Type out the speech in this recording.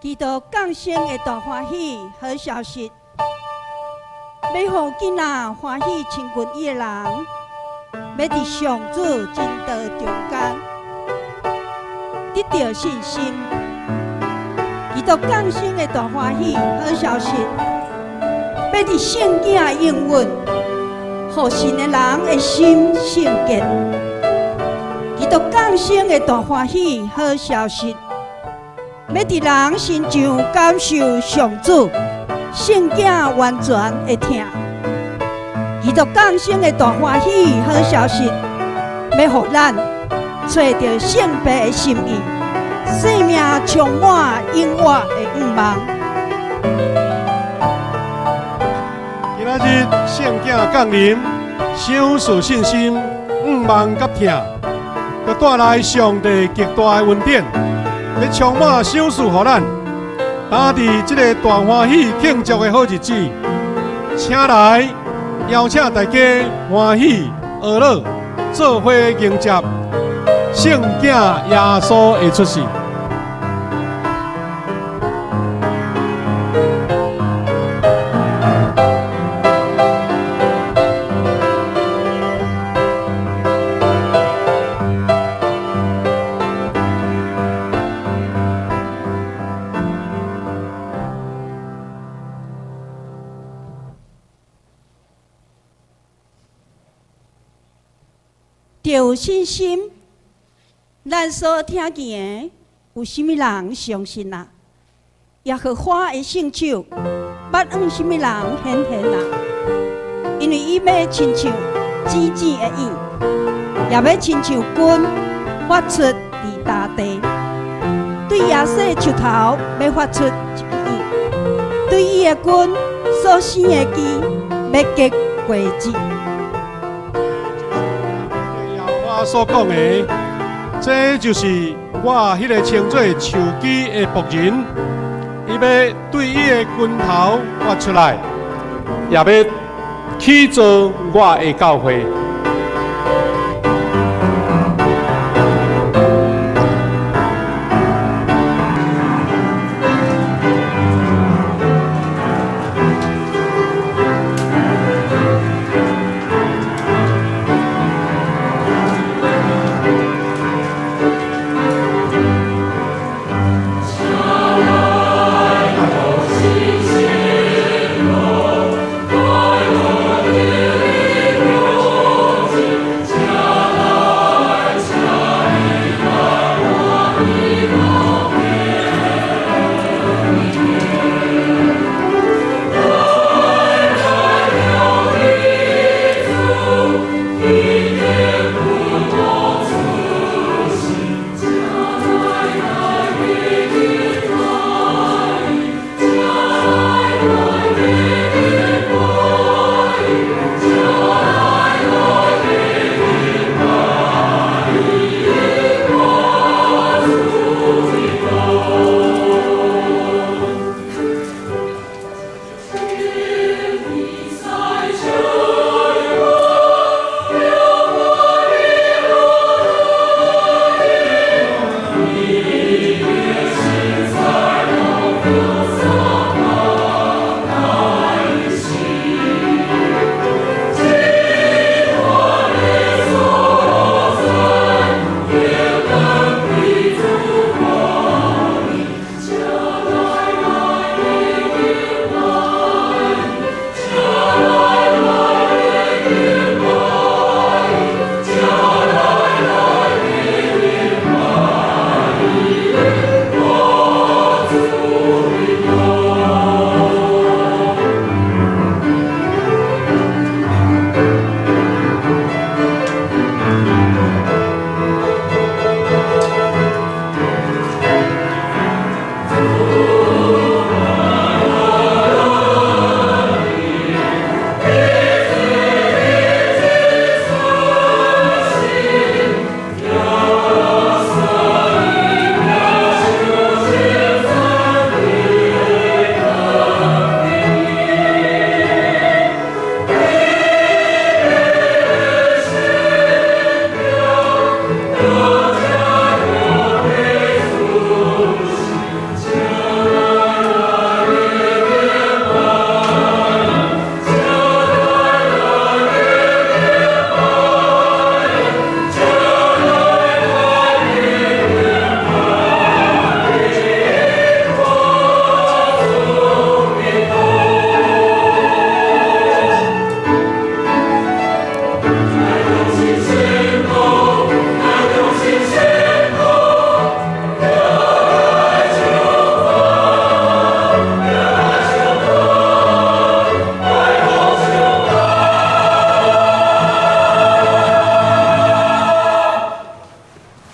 基督降生的大欢喜好消息，要互囡仔欢喜亲近伊的人，要伫上主真道中间得到信心。基督降生的大欢喜好消息，要伫圣经应允，互信的人的心圣洁。基督降生的大欢喜好消息，要伫人身上感受上主圣经完全的听。基督降生的大欢喜好消息，要互咱找到圣父的心意，生命充满永远的盼望。今仔日圣经降临，赏赐信心、盼望甲听，要带来上帝极大的恩典，要充满赏赐予咱。打伫这个大欢喜庆祝的好日子，请来邀请大家欢喜和乐，做伙迎接圣子耶稣的出世。有信心，咱所听见的，有甚物人相信啊？耶和华的圣手，捌往甚物人显现啊？因为伊要亲像剪剪的影，也要亲像棍发出伫大地。对耶稣的树头要发出一影，对伊的棍所生的枝要结果子。所讲的，这就是我迄个称作树枝的仆人，伊要对伊的拳头发出来，也要去做我的教会。